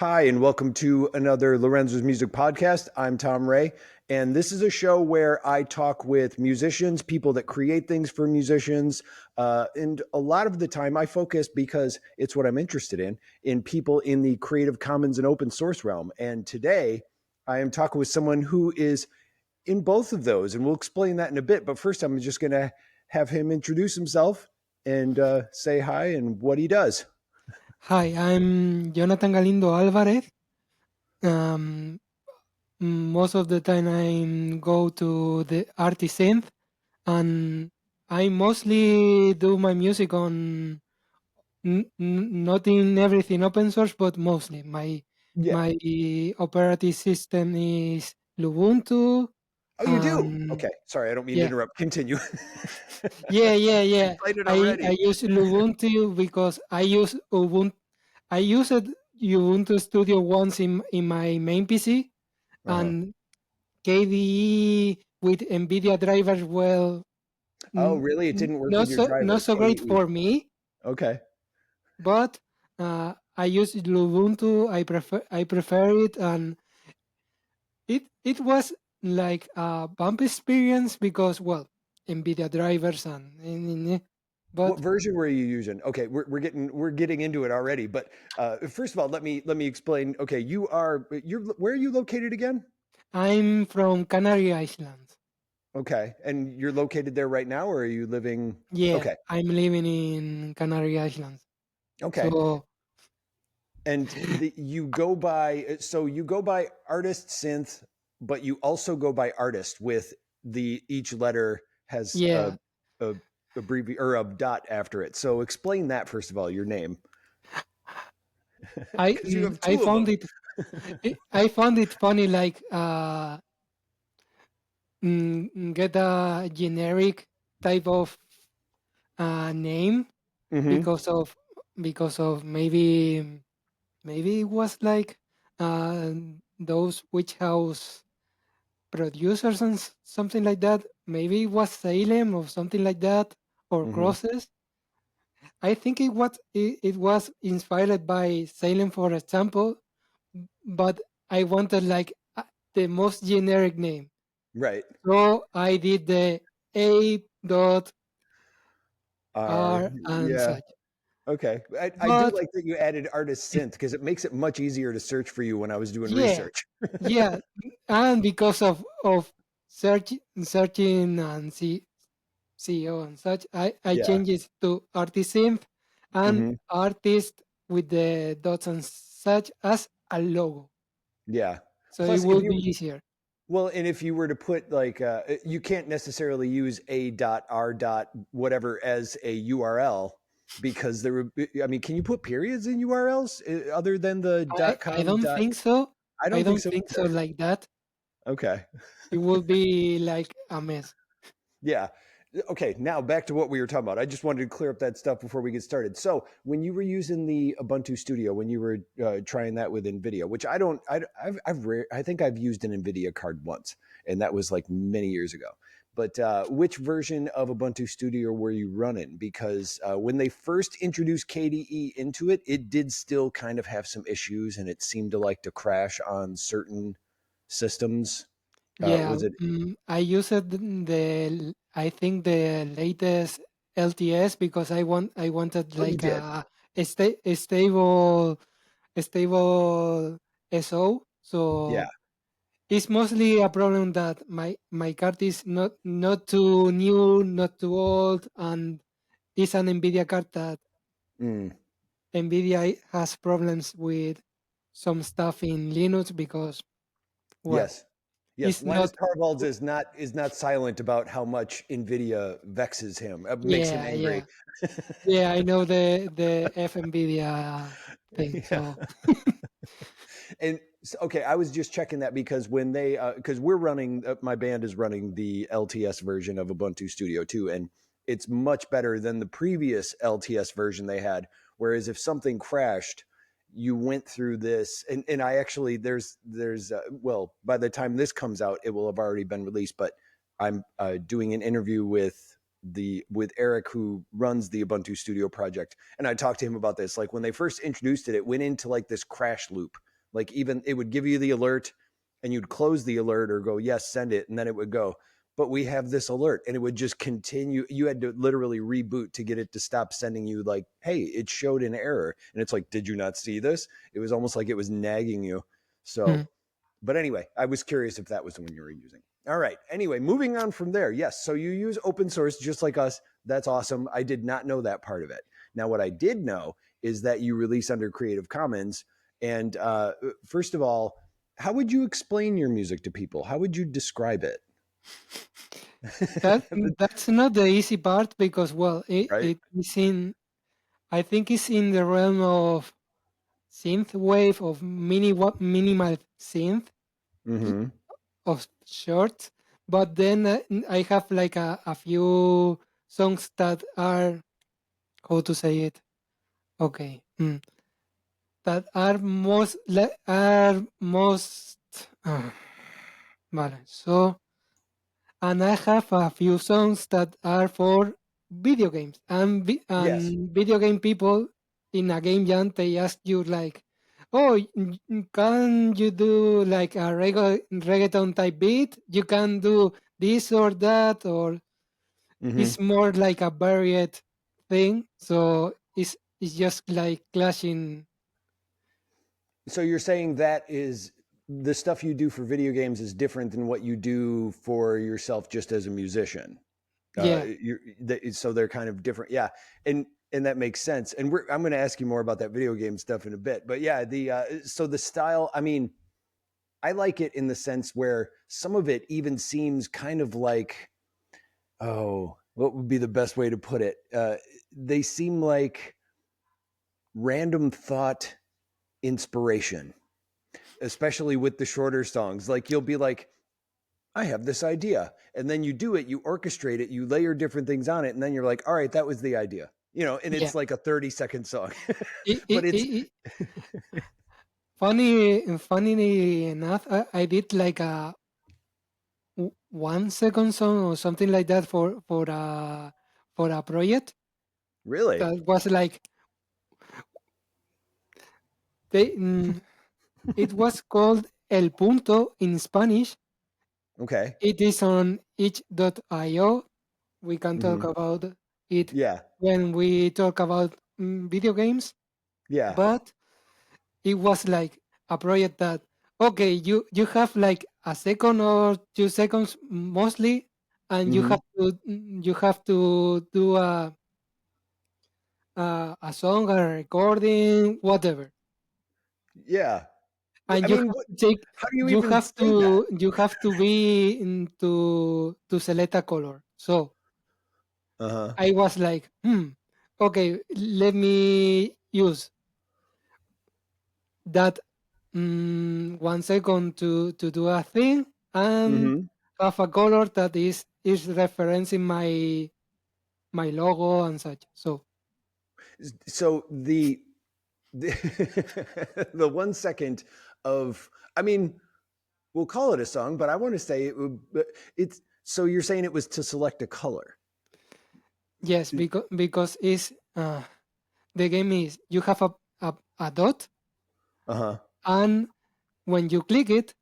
Hi, and welcome to another Lorenzo's Music Podcast. I'm Tom Ray, and this is a show where I talk with musicians, people that create things for musicians. And a lot of the time I focus, because it's what I'm interested in people in the Creative Commons and open source realm. And today I am talking with someone who is in both of those, and we'll explain that in a bit. But first, I'm just going to have him introduce himself and say hi and what he does. Hi, I'm Jonatan Galindo Alvarez. Um, Most of the time I go to the Artistsynth, and I mostly do my music on not in everything open source, but mostly Yeah. my operating system is Ubuntu, Oh, you do? and Okay. Sorry, I don't mean to yeah, interrupt. Continue. yeah. Excited I already. use Ubuntu because I used Ubuntu Studio once in my main PC, Uh-huh. and KDE with NVIDIA drivers. Well, Oh, really? It didn't work with your not driver, so great KDE. for me. Okay. But I use Ubuntu. I prefer it, and it was like a bump experience because, well, NVIDIA drivers What but version were you using? Okay, we're getting into it already, but first of all, let me explain. Okay, you're where are you located again? I'm from Canary Islands. Okay, and you're located there right now, or are you living? Yeah, Okay, I'm living in Canary Islands. okay, So and you go by artist synth, but you also go by artist with the each letter has yeah, a or a dot after it. So explain that first of all, your name, because you have I two of found them. I found it funny, like get a generic type of name Hmm. because of maybe it was like uh, those witch house producers and something like that. Maybe it was Salem or something like that, or Hmm. Crosses. I think it was inspired by Salem, for example, but I wanted like the most generic name. Right. So I did the A dot R. R and Yeah. such. Okay. I do But like that you added artist synth because it makes it much easier to search for you when I was doing yeah, research. yeah, and because of searching and CEO and such, I Yeah. changed it to Artisynth and Hmm. artist with the dots and such as a logo. Yeah. So it Plus, if will be you easier. well, and if you were to put like, you can't necessarily use a dot r dot whatever as a URL because there would. I mean, can you put periods in URLs other than the I, dot I com don't dot? think so. I I don't think don't so think so either. like that. Okay. It will be like a mess. Yeah. Okay. Now back to what we were talking about. I just wanted to clear up that stuff before we get started. So when you were using the Ubuntu Studio, when you were trying that with NVIDIA, which I don't, I think I've used an NVIDIA card once, and that was like many years ago. But which version of Ubuntu Studio were you running? Because when they first introduced KDE into it, it did still kind of have some issues, and it seemed to like to crash on certain systems. Yeah, Was it? I used I think the latest LTS because I wanted Oh, you like did. a stable SO. Yeah. So it's mostly a problem that my card is not too new, not too old, and it's an NVIDIA card that Mm. NVIDIA has problems with some stuff in Linux because, well, Yes. Yes. it's Linus not. Torvalds is not silent about how much Nvidia vexes him, makes him Yeah, angry. yeah. Yeah, I know the FNVIDIA thing. Yeah. So And okay, I was just checking that because when they because we're running my band is running the LTS version of Ubuntu Studio 2, and it's much better than the previous LTS version they had. Whereas if something crashed, you went through this, and I actually there's well, by the time this comes out, it will have already been released. But I'm doing an interview with Eric, who runs the Ubuntu Studio project, and I talked to him about this. Like when they first introduced it, it went into like this crash loop, Like even it would give you the alert and you'd close the alert or go, yes, send it. And then it would go, but we have this alert, and it would just continue. You had to literally reboot to get it to stop sending you like, hey, it showed an error. And it's like, did you not see this? It was almost like it was nagging you. Mm. So, but anyway, I was curious if that was the one you were using. All right. Anyway, moving on from there. Yes. So you use open source just like us. That's awesome. I did not know that part of it. Now, what I did know is that you release under Creative Commons. And first of all, how would you explain your music to people? How would you describe it? That's not the easy part because well, Right? it is in I think it's in the realm of synth wave of minimal synth Mm-hmm. of shorts, but then I have like a few songs that are how to say it. Okay, that are most. Vale, so and I have a few songs that are for video games Yes. and video game people in a game jam they ask you like, oh, can you do like a reggaeton type beat? You can do this or that, or Mm-hmm. it's more like a varied thing. So it's just like clashing. So you're saying that is the stuff you do for video games is different than what you do for yourself just as a musician. Yeah, So they're kind of different. Yeah, and that makes sense. And I'm going to ask you more about that video game stuff in a bit. But yeah, so the style. I mean, I like it in the sense where some of it even seems kind of like, oh, what would be the best way to put it? They seem like random thought inspiration, especially with the shorter songs. Like you'll be like, I have this idea. And then you do it, you orchestrate it, you layer different things on it. And then you're like, all right, that was the idea. And yeah. it's like a 30-second song. It, But it, it's it, funny enough, I did like a 1 second song or something like that for a project really that was like they it was called El Punto in Spanish. okay. It is on itch.io. We can talk Hmm. about it Yeah. when we talk about video games, Yeah. but it was like a project that okay, you have like a second or 2 seconds mostly, and Hmm. you have to do a song, a recording, whatever, Yeah. and I you mean, have to take how do you even say that? you have to be to select a color. So Uh huh. I was like, okay, let me use that 1 second to do a thing and Hmm. have a color that is referencing my logo and such. So So the, the 1 second of, I mean, we'll call it a song, but I want to say it's, so you're saying it was to select a color. yes, because it's the game is you have a dot, Uh huh. and when you click it,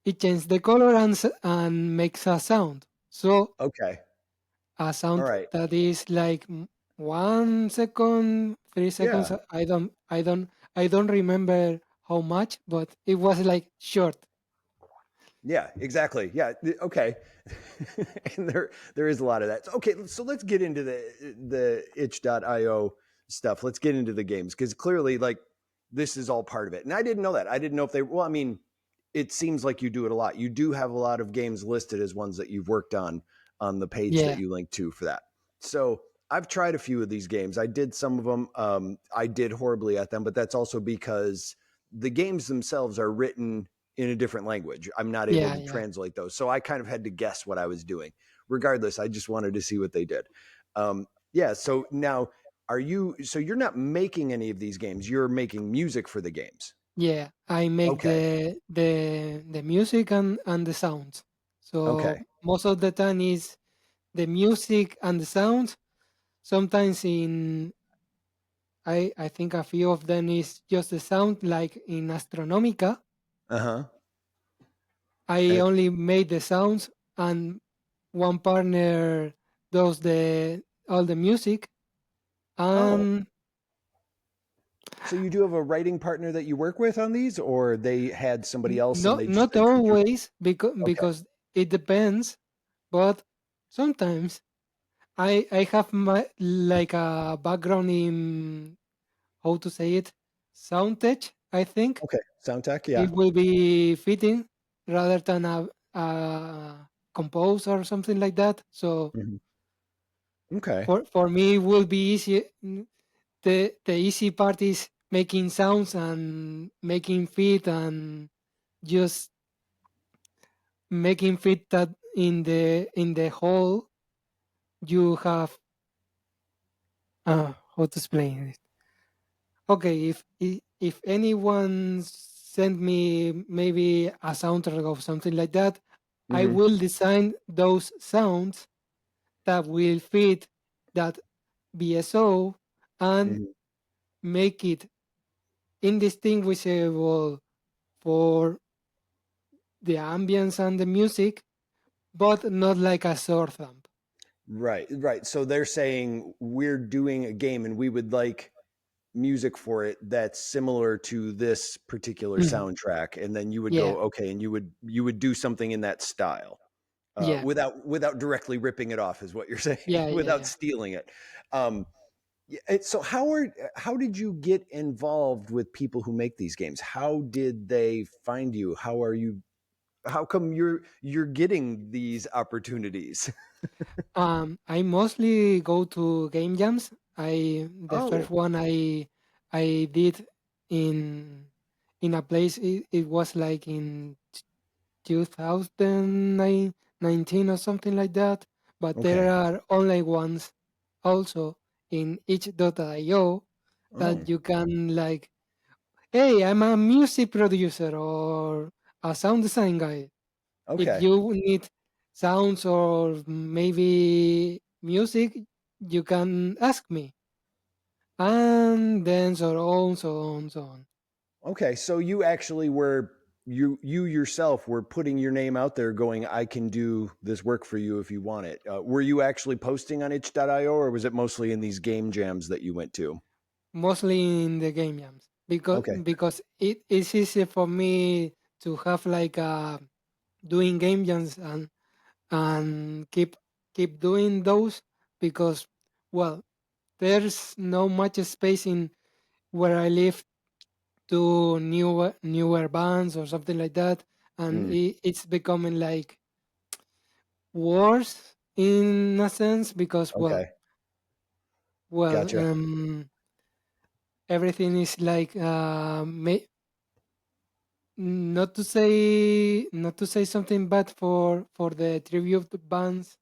it changes the color and makes a sound. So Okay. a All sound right. that is like 1 second, 3 seconds. Yeah. I don't remember how much, but it was like short. Yeah, exactly. Yeah. Okay. And there is a lot of that. Okay, so let's get into the itch.io stuff. Let's get into the games because clearly like this is all part of it. And I didn't know that. I didn't know if they well, I mean, it seems like you do it a lot. You do have a lot of games listed as ones that you've worked on the page that Yeah, you link to for that. So I've tried a few of these games. I did some of them. I did horribly at them, but that's also because the games themselves are written in a different language. I'm not able yeah, to yeah, translate those. So I kind of had to guess what I was doing. Regardless, I just wanted to see what they did. Yeah. So now, so you're not making any of these games. You're making music for the games. yeah. I make Okay. the music and the sounds. So Okay. most of the time is the music and the sounds. Sometimes I think a few of them is just the sound, like in Astronomica. Uh-huh. I That's only made the sounds, and one partner does the all the music. oh. And So you do have a writing partner that you work with on these, or they had somebody else and they just not said contribute? always, Okay. because it depends, but sometimes I have my like a background in, how to say it, sound tech. I think Okay. Sound tech, yeah. it will be fitting rather than a compose or something like that. So Mhm. Okay. for me, it will be easy. The easy part is making sounds and making fit and just making fit that in the whole you have, how to explain it. Okay, if anyone send me maybe a soundtrack or something like that, I Hmm. will design those sounds that will fit that BSO and Hmm. make it indistinguishable for the ambience and the music, but not like a sword thump. Right, right. So they're saying we're doing a game and we would like music for it that's similar to this particular Mhm. soundtrack, and then you would Yeah, go, okay, and you would do something in that style, yeah, without directly ripping it off, is what you're saying, yeah, yeah, without yeah. stealing it. Yeah, so how did you get involved with people who make these games? How did they find you? How come you're getting these opportunities? I mostly go to game jams. The first Oh, one I did in in a place, it was like in 2019 or something like that. But there okay. are online ones also in itch.io Oh, that you can like, hey, I'm a music producer or a sound design guy. If okay. you need sounds or maybe music, you can ask me. And then so on. Okay, so you actually were you yourself were putting your name out there, going, "I can do this work for you if you want it." Were you actually posting on itch.io, or was it mostly in these game jams that you went to? Mostly in the game jams Okay. because it is easy for me to have like doing game jams and keep doing those because, well, there's no much space in where I live to newer bands or something like that, and Mm, it's becoming like worse in a sense because, okay. well, Gotcha. everything is like, not to say something bad for the tribute bands,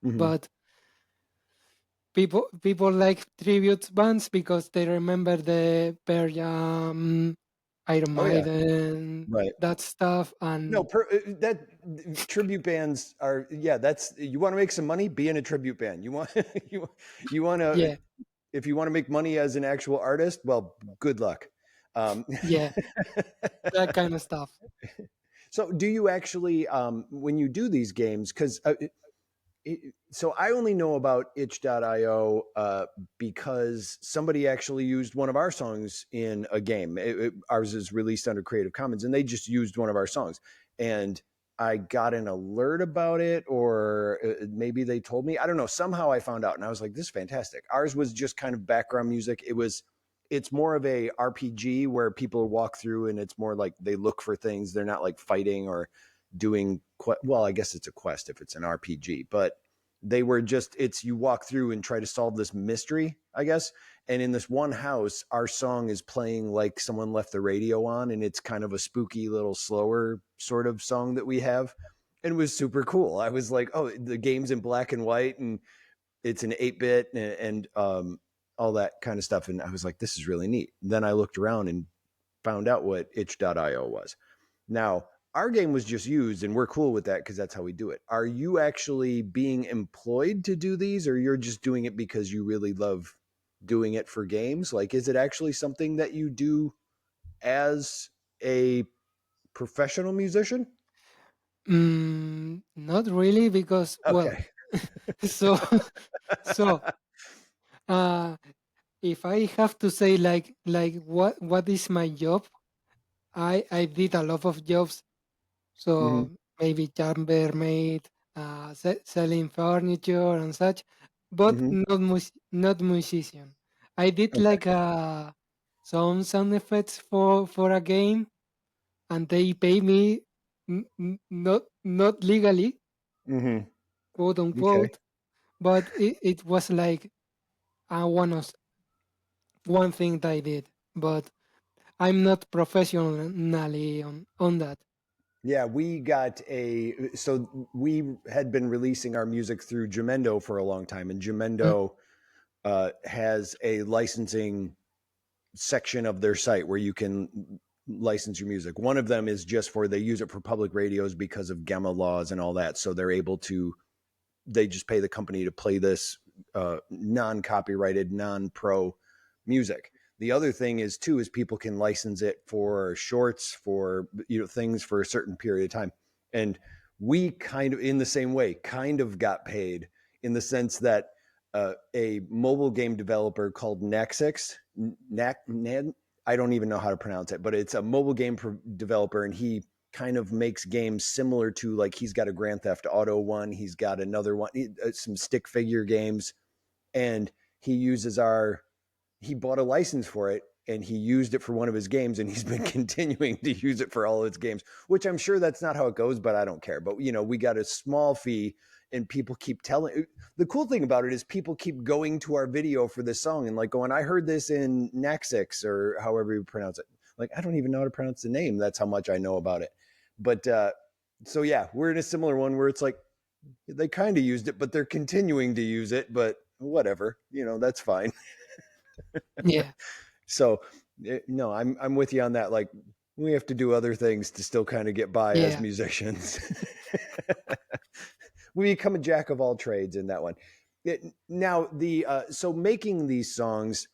Hmm. but people like tribute bands because they remember the Pearl Jam, Iron Oh yeah. Maiden, Right. that stuff, No, and that tribute bands are, yeah, that's, you want to make some money, be in a tribute band. You want you want to, yeah, if you want to make money as an actual artist, well, good luck. Um, yeah, that kind of stuff. so do you actually, when you do these games, because so I only know about itch.io because somebody actually used one of our songs in a game. Ours is released under Creative Commons, and they just used one of our songs. And I got an alert about it, or maybe they told me. I don't know. Somehow I found out, and I was like, "This is fantastic." Ours was just kind of background music. It's more of a RPG where people walk through, and it's more like they look for things. They're not like fighting or doing well, I guess it's a quest if it's an RPG, but they were just, it's, you walk through and try to solve this mystery, I guess. And in this one house, our song is playing like someone left the radio on, and it's kind of a spooky little slower sort of song that we have. And it was super cool. I was like, oh, the game's in black and white, and it's an 8-bit, and all that kind of stuff. And I was like, this is really neat. Then I looked around and found out what itch.io was. Now, our game was just used, and we're cool with that because that's how we do it. Are you actually being employed to do these, or you're just doing it because you really love? doing it for games? Like, is it actually something that you do as a professional musician? Not really, because well, Okay. so so uh, if I have to say like what is my job, I did a lot of jobs. Hmm. So maybe chambermaid, selling furniture and such, but Hmm. not musician. I did Okay. like some sound effects for a game, and they pay me not legally, Hmm. quote Okay. unquote, but it was like one thing that I did, but I'm not professionally on that. Yeah, we had been releasing our music through Jamendo for a long time, and Mm. Jamendo has a licensing section of their site where you can license your music. One of them is just for they use it for public radios because of gamma laws and all that, so they're able to they just pay the company to play this non-copyrighted, non-pro music. The other thing is too is people can license it for shorts, for things for a certain period of time, and we kind of in the same way kind of got paid in the sense that a mobile game developer called Naxix, I don't even know how to pronounce it, but it's a mobile game developer, and he kind of makes games similar to like he's got a Grand Theft Auto one, he's got another one, some stick figure games, and he uses our he bought a license for it and he used it for one of his games and he's been continuing to use it for all of his games, which I'm sure that's not how it goes, but I don't care. But we got a small fee and people keep telling the cool thing about it is people keep going to our video for this song and like going, I heard this in Naxix or however you pronounce it. Like, I don't even know how to pronounce the name. That's how much I know about it. But so yeah, we're in a similar one where it's like they kind of used it, but they're continuing to use it, but whatever, that's fine. Yeah, So no, I'm with you on that. Like we have to do other things to still kind of get by as yeah. musicians. We become a jack of all trades in that one. Now the so making these songs,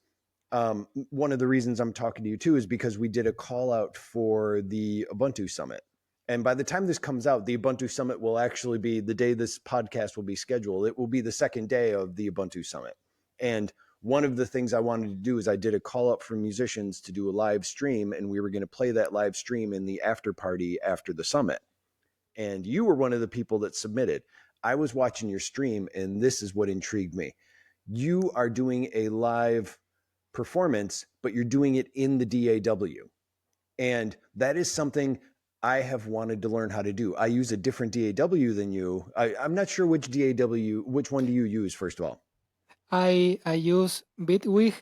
one of the reasons I'm talking to you too is because we did a call out for the Ubuntu Summit. And by the time this comes out, the Ubuntu Summit will actually be the day this podcast will be scheduled. It will be the second day of the Ubuntu Summit. And one of the things I wanted to do is I did a call up for musicians to do a live stream, and we were going to play that live stream in the after party after the summit. And you were one of the people that submitted. I was watching your stream, and this is what intrigued me. You are doing a live performance, but you're doing it in the DAW. And that is something I have wanted to learn how to do. I use a different DAW than you. I'm not sure which DAW, which one do you use, first of all? I use Bitwig.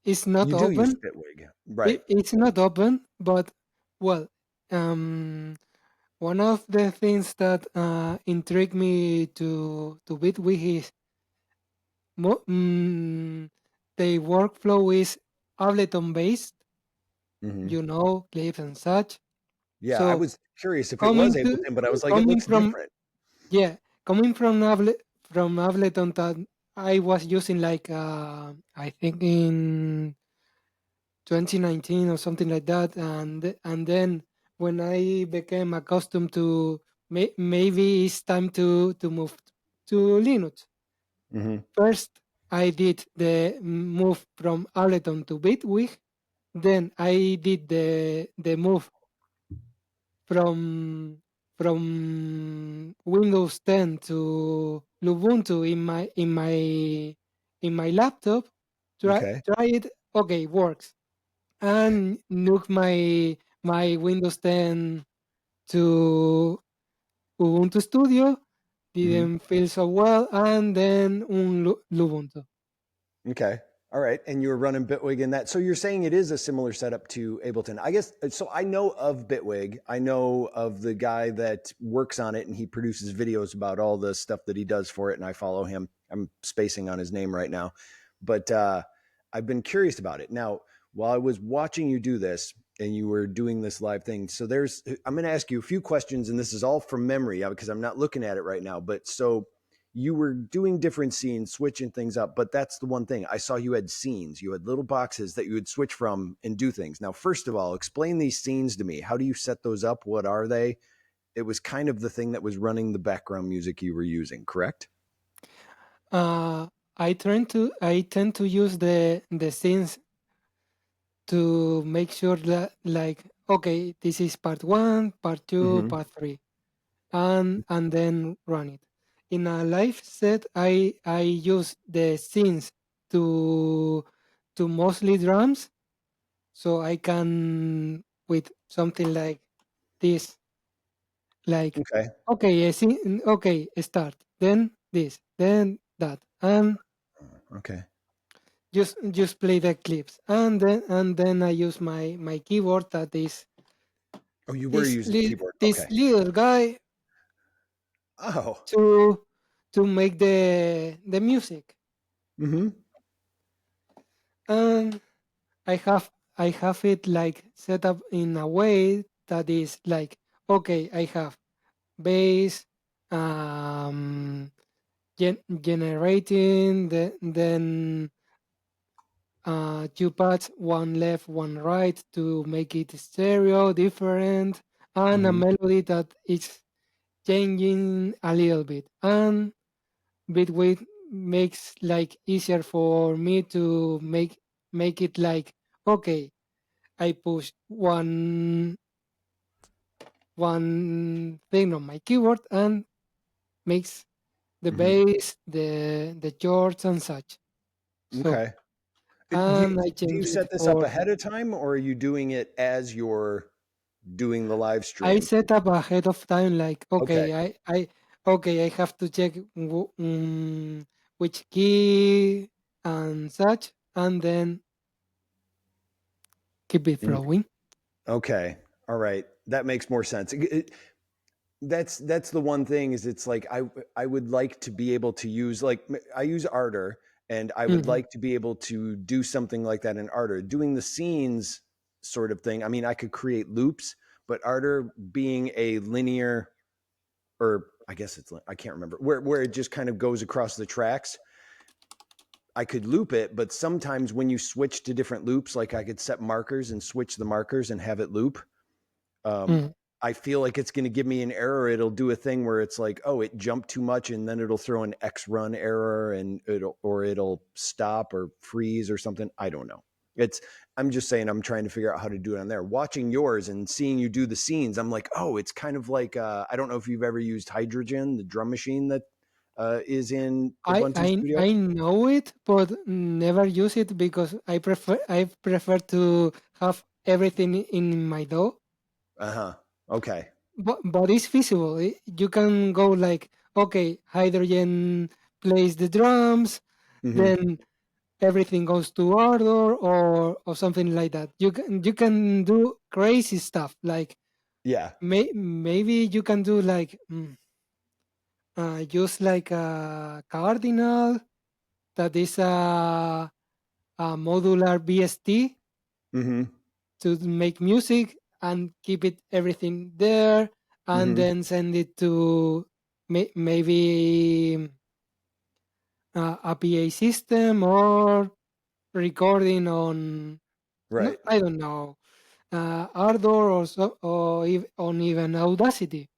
It's not You do use open. Bitwig, right? It's not open, but well, um, one of the things that intrigued me to Bitwig is mo- mm, the workflow is Ableton based. Hmm. Clips and such. Yeah, I So was curious if it was coming to Ableton, but I was like, it coming looks from different. yeah, coming from Ableton that I was using like I think in 2019 or something like that, and then when I became accustomed to maybe it's time to move to Linux. Hmm. First, I did the move from Ableton to Bitwig. Then I did the move from Windows 10 to Ubuntu in my laptop. Okay. Try it. Okay, works. And nuke my Windows 10 to Ubuntu Studio. Hmm. Didn't feel so well, and then Ubuntu. Okay. All right. And you were running Bitwig in that. So you're saying it is a similar setup to Ableton. I guess so. I know of Bitwig. I know of the guy that works on it and he produces videos about all the stuff that he does for it. And I follow him. I'm spacing on his name right now. But I've been curious about it. Now, while I was watching you do this and you were doing this live thing, so I'm going to ask you a few questions, and this is all from memory because I'm not looking at it right now. But so you were doing different scenes, switching things up, but that's the one thing. I saw you had scenes. You had little boxes that you would switch from and do things. Now, first of all, explain these scenes to me. How do you set those up? What are they? It was kind of the thing that was running the background music you were using, correct? Uh, I tend to use the scenes to make sure that, like, okay, this is part one, part two, Mm-hmm. part three, and then run it. In a live set, I use the scenes to to mostly drums, so I can with something like this, like, Okay. okay, I see, okay, start, then this, then that, and Okay. just play the clips, and then I use my keyboard that is Oh, you were using the keyboard. this Okay. little guy Oh. to make the music. Mm-hmm. And I have it like set up in a way that is like, okay, I have bass, um generating then two pads, one left, one right, to make it stereo different, and a Mm-hmm. melody that is changing a little bit. And Bitwig makes like easier for me to make it like, okay, I push one thing on my keyboard and makes the Mm-hmm. bass, the chords and such. So Okay. and I Do you change it set this up for ahead of time, or are you doing it as you're doing the live I stream? set up ahead of time, like, Okay. okay, I have to check which key and such, and then keep it Mm, flowing. okay. All right. That makes more sense. That's the one thing is it's like I would like to be able to use like I use Ardor, and I would Mhm. like to be able to do something like that in Ardor. Doing the scenes sort of thing. I mean, I could create loops, but Ardor being a linear, or I guess it's, I can't remember, where it just kind of goes across the tracks. I could loop it, but sometimes when you switch to different loops, like I could set markers and switch the markers and have it loop. Um, Mhm. I feel like it's going to give me an error. It'll do a thing where it's like, oh, it jumped too much, and then it'll throw an X run error, and it'll stop or freeze or something. I don't know. It's I'm just saying I'm trying to figure out how to do it on there. Watching yours and seeing you do the scenes, I'm like, oh, it's kind of like I don't know if you've ever used Hydrogen, the drum machine that is in I Ubuntu I Studio. I know it, but never use it because I prefer to have everything in my DAW. Uh huh. Okay. But it's feasible. You can go like, okay, Hydrogen plays the drums, Mm-hmm. then everything goes to Ardor or something like that. You can do crazy stuff like, Yeah. maybe you can do like, use like a cardinal that is a modular BST Mm-hmm. to make music and keep it everything there, and Mm-hmm. then send it to maybe a PA system or recording on, no, Right. I don't know, Ardor on even Audacity.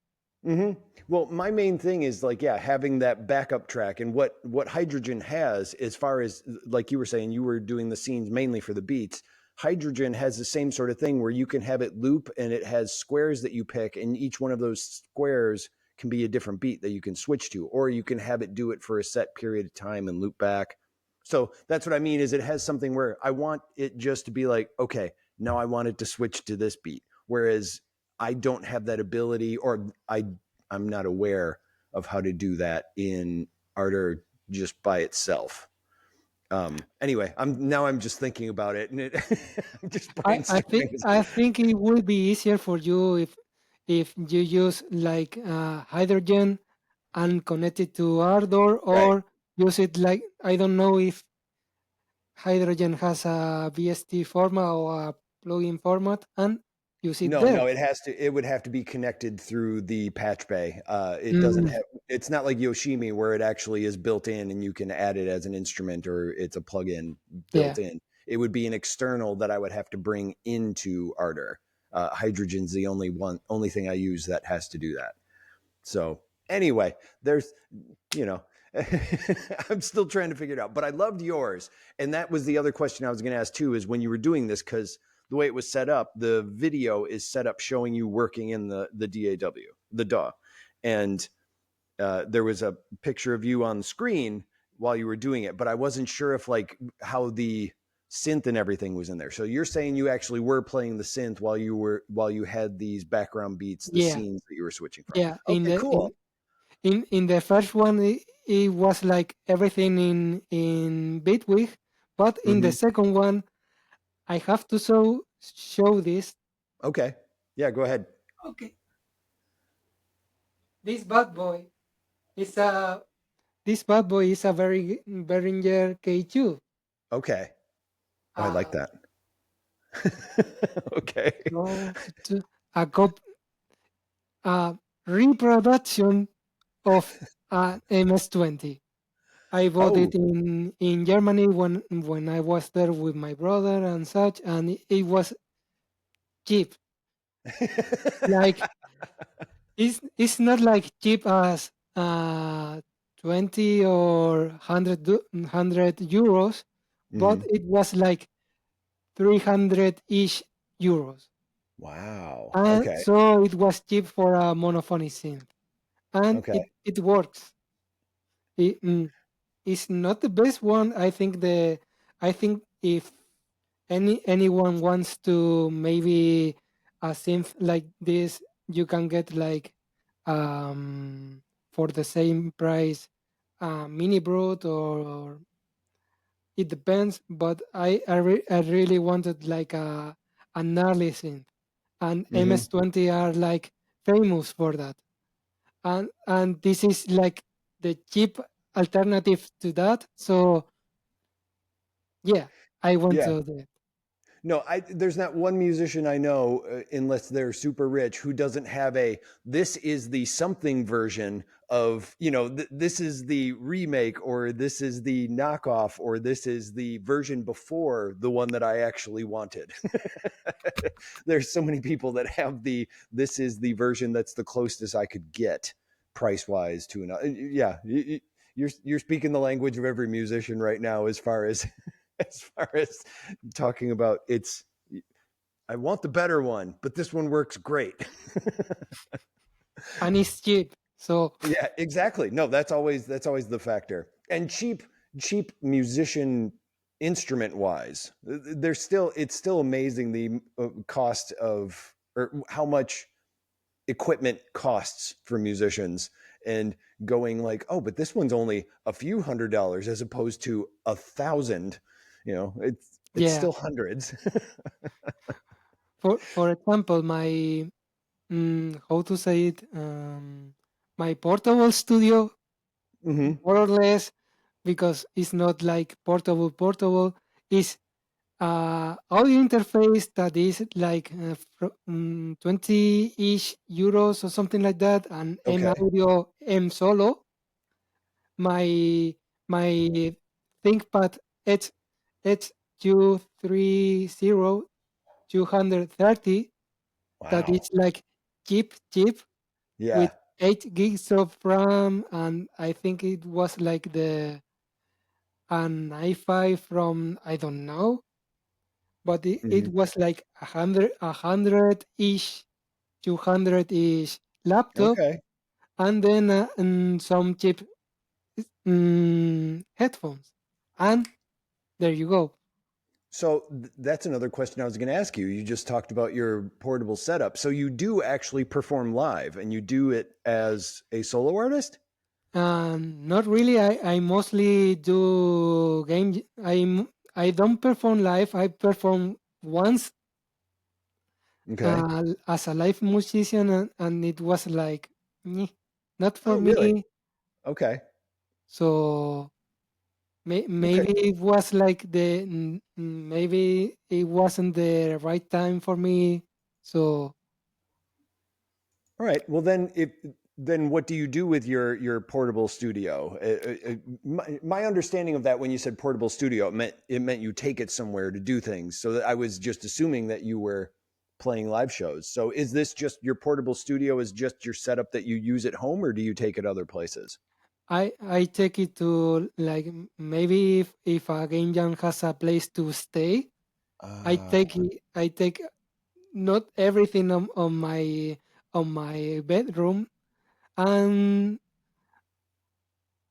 Mm-hmm. Well, my main thing is like, yeah, having that backup track, and what Hydrogen has, as far as like you were saying, you were doing the scenes mainly for the beats. Hydrogen has the same sort of thing where you can have it loop, and it has squares that you pick, and each one of those squares can be a different beat that you can switch to, or you can have it do it for a set period of time and loop back. So that's what I mean is it has something where I want it just to be like, okay, now I want it to switch to this beat. Whereas I don't have that ability, or I'm not aware of how to do that in Ardor just by itself. Anyway, I'm just thinking about it, and I'm just I think brainstorming. I think it will be easier for you if you use like Hydrogen and connect it to Ardor, Right. or use it like, I don't know if Hydrogen has a BST format or a plugin format, and use it No, there. no, it would have to be connected through the patch bay. It doesn't Mm, have, it's not like Yoshimi where it actually is built in and you can add it as an instrument or it's a plugin built yeah, in. It would be an external that I would have to bring into Ardor. Hydrogen's the only thing I use that has to do that. So anyway, there's, you know, I'm still trying to figure it out, but I loved yours. And that was the other question I was going to ask too, is when you were doing this, because the way it was set up, the video is set up showing you working in the DAW, the DAW. And there was a picture of you on the screen while you were doing it, but I wasn't sure if like how the synth and everything was in there. So you're saying you actually were playing the synth while you had these background beats, the yeah, scenes that you were switching from. yeah. Okay, cool. In the first one, it was like everything in Bitwig, but in the Mm-hmm. second one, I have to show this. Okay. Yeah, go ahead. Okay, this bad boy is a this bad boy is a very Behringer K2. Okay. Oh, I like Uh, that. Okay. so a a reproduction of MS-20. I bought it Oh. in Germany when I was there with my brother and such, and it was cheap. Like it's not like cheap as 20 or 100 euros, but Mhm. it was like 300 ish euros. Wow. And Okay. so it was cheap for a monophonic synth, and Okay. it works. It, it's not the best one. I think if anyone wants to maybe a synth like this, you can get like for the same price mini brute, or it depends. But I really wanted like a an early synth, and Mhm. MS-20 are like famous for that, and this is like the cheap alternative to that. So yeah, I want Yeah. to do it. No, there's not one musician I know, unless they're super rich, who doesn't have a this is the something version of, this is the remake or this is the knockoff or this is the version before the one that I actually wanted. There's so many people that have this is the version that's the closest I could get price wise to another. Yeah, you're speaking the language of every musician right now as far as as far as talking about it's I want the better one, but this one works great. And it's cheap. So Yeah, exactly. No, that's always the factor. And cheap musician instrument wise, there's still it's still amazing the cost of or how much equipment costs for musicians and going like, oh, but this one's only a few $100 as opposed to 1,000. It's yeah, still hundreds. for example, my how to say it, my portable studio, Hmm. more or less, because it's not like portable, is audio interface that is like 20-ish euros or something like that, and M Okay. audio M solo. My ThinkPad H 230 230, that is Wow. like cheap with Yeah. 8 gigs of RAM, and I think it was like the an i5 from I don't know, but it Hmm. was like a hundred ish, 200 ish laptop, Okay. and then some cheap headphones, and there you go. So that's another question I was going to ask you. You just talked about your portable setup. So you do actually perform live and you do it as a solo artist? Not really. I mostly do game. I don't perform live. I perform once Okay. as a live musician, and it was like "Meh, not for Oh, really? me." Okay. So Okay. maybe it was like maybe it wasn't the right time for me. So All right. Well, then what do you do with your portable studio? My understanding of that when you said portable studio, it meant you take it somewhere to do things. So that I was just assuming that you were playing live shows. So is this just your portable studio is just your setup that you use at home, or do you take it other places? I take it to like maybe if a game jam has a place to stay, Uh, I take not everything on my bedroom, and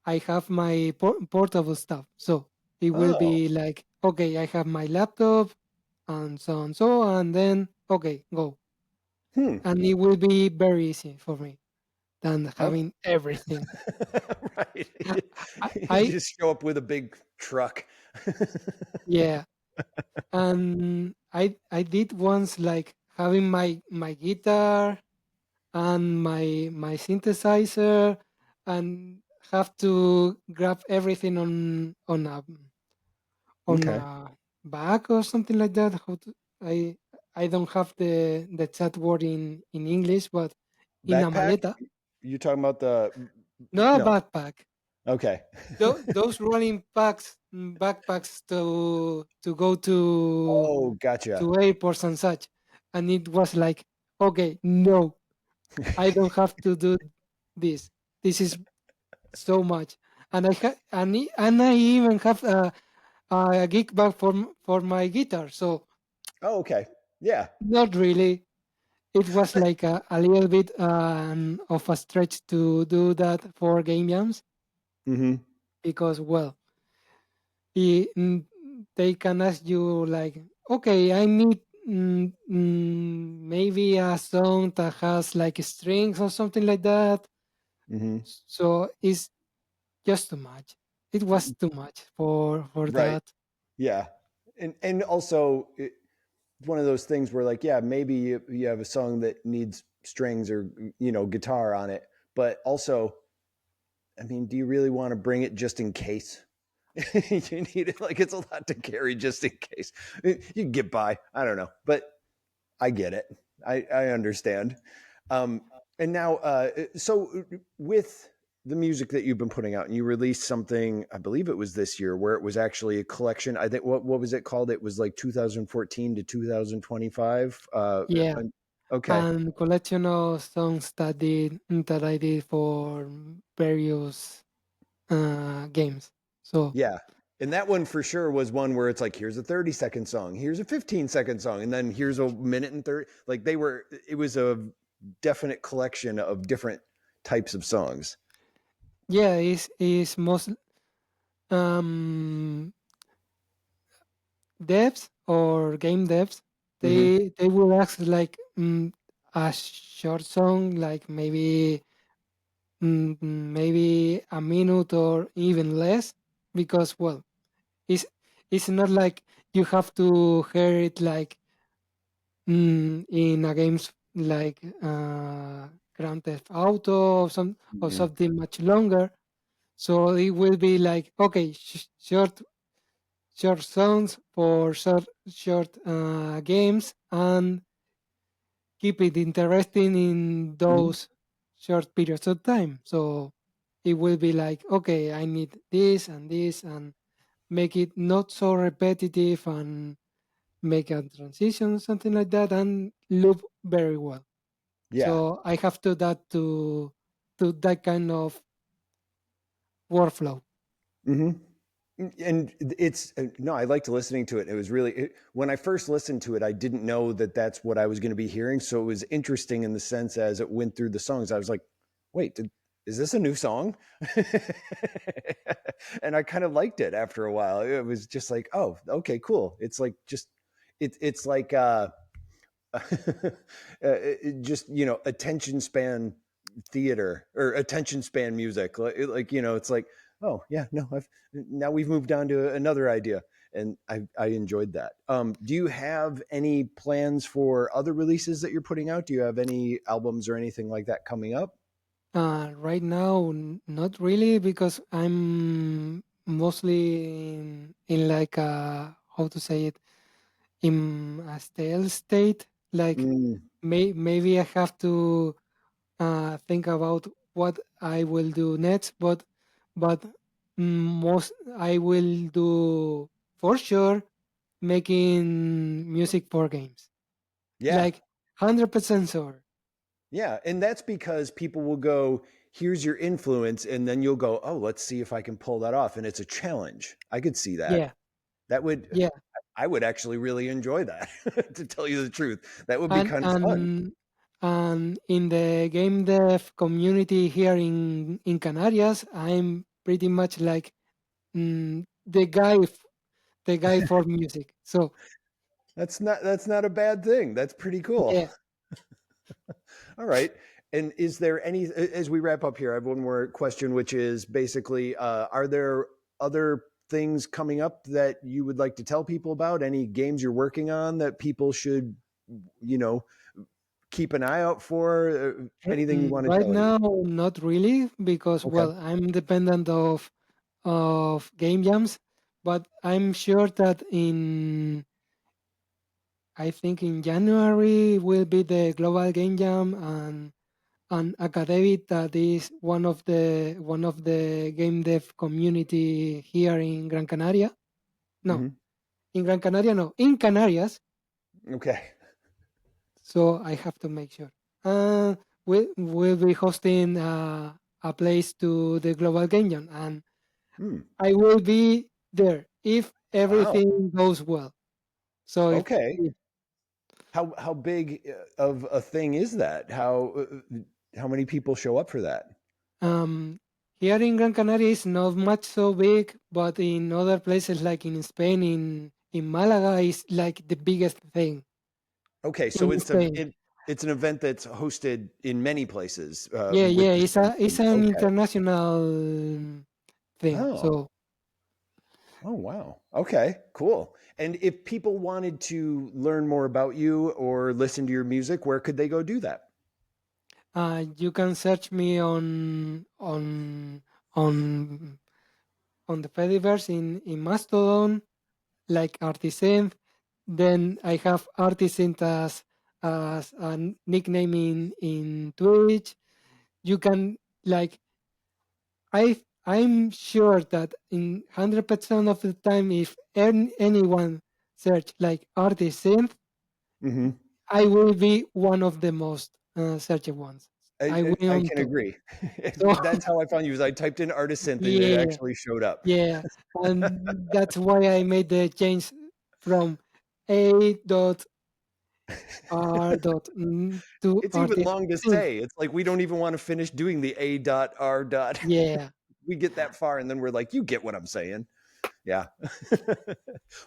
I have my portable stuff. So it will oh, be like, okay, I have my laptop and so, and then okay, go, hmm. and it will be very easy for me than Okay. having everything. Right. You I just show up with a big truck. yeah, and I did once like having my guitar and my synthesizer, and have to grab everything on Okay. a bag or something like that. I I don't have the chat word in English, but in a Backpack? maleta, You talking about the no no. backpack. Okay. Those rolling backpacks to go Oh, gotcha. to airports and such, and it was like, okay, no, I don't have to do this. This is so much, and and I even have a gig bag for my guitar. So Oh, okay. Yeah. not really. It was But like a little bit of a stretch to do that for game jams mhm. because, well, they can ask you like, okay, I need maybe a song that has like strings or something like that. Mhm. So it's just too much. It was too much for Right. that. Yeah. And also it's one of those things where like yeah, maybe you have a song that needs strings or guitar on it, but also I mean, do you really want to bring it just in case? You need it like it's a lot to carry just in case. You can get by. I don't know, but I get it. I understand. And now, so with the music that you've been putting out, and you released something, I believe it was this year, where it was actually a collection. I think what was it called? It was like 2014 to 2025. Yeah, Okay, and collection of songs that I did for various games. So yeah. And that one for sure was one where it's like, here's a 30-second song, here's a 15-second song, and then here's a minute and 30. Like it was a definite collection of different types of songs. yeah, it's most um, devs or game devs. Hmm. They will ask like a short song, like maybe a minute or even less, because well, it's it's not like you have to hear it like in a games like Grand Theft Auto or Hmm. something much longer. So it will be like okay, short songs for short games, and keep it interesting in Hmm. those short periods of time. So it will be like okay, I need this and this, and make it not so repetitive, and make a transition, something like that, and loop very well. Yeah. So I have to that to that kind of workflow. Hmm. And it's no, I liked listening to it. It was really when I first listened to it, I didn't know that that's what I was going to be hearing. So it was interesting in the sense as it went through the songs. I was like, wait, is this a new song? And I kind of liked it after a while. It was just like, oh, okay, cool. It's like just it's like just attention span theater or attention span music like it's like oh yeah no I've now we've moved on to another idea and I enjoyed that. Do you have any plans for other releases that you're putting out? Do you have any albums or anything like that coming up? Right now, not really, because I'm mostly in like a, how to say it, in a stale state. Like Mm, maybe I have to think about what I will do next, but most I will do for sure making music for games. yeah. Like 100% sure. Yeah. And that's because people will go, here's your influence. And then you'll go, oh, let's see if I can pull that off. And it's a challenge. I could see that. Yeah, That would, yeah, I would actually really enjoy that, to tell you the truth. That would be and kind of fun. and and in the game dev community here in Canarias, I'm pretty much like the the guy for music. So That's not a bad thing. That's pretty cool. yeah, All right. And is there any, as we wrap up here, I have one more question, which is basically, are there other things coming up that you would like to tell people about? Any games you're working on that people should, you know, keep an eye out for? Anything you want to right tell anyone? now not really because Okay. well I'm dependent of game jams, but I'm sure that in I think in January will be the global game jam and academic that is one of the game dev community here in Gran Canaria. No, Hmm. in Gran Canaria, no, in Canarias. Okay. So I have to make sure. We'll be hosting a place to the global game jam, and Hmm. I will be there if Wow. everything goes well. So Okay. How big of a thing is that? How many people show up for that? um, here in Gran Canaria is not much so big, but in other places like in Spain, in Malaga, is like the biggest thing Okay, so in Spain. it's an event that's hosted in many places Yeah, with yeah, the same it's theme. an Okay. international thing. Oh, So oh wow. Okay, cool. And if people wanted to learn more about you or listen to your music, where could they go do that? you can search me on on the Fediverse in Mastodon, like Artisynth. Then I have Artisynth as a nickname in Twitch. You can like I'm sure that in 100% of the time, if anyone search like Artisynth, Hmm. I will be one of the most searched ones. I will I on can top. agree. So That's how I found you. Is I typed in Artisynth and it yeah, actually showed up. yeah, and that's why I made the change from A dot R dot to It's even long to Artisynth. say. It's like we don't even want to finish doing the A dot R dot. Yeah, We get that far and then we're like, you get what I'm saying. Yeah.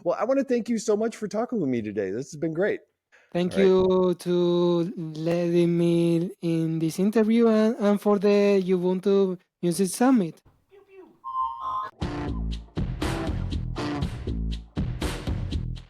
Well, I want to thank you so much for talking with me today. This has been great. All thank right. you to letting me in this interview and for the Ubuntu Music Summit.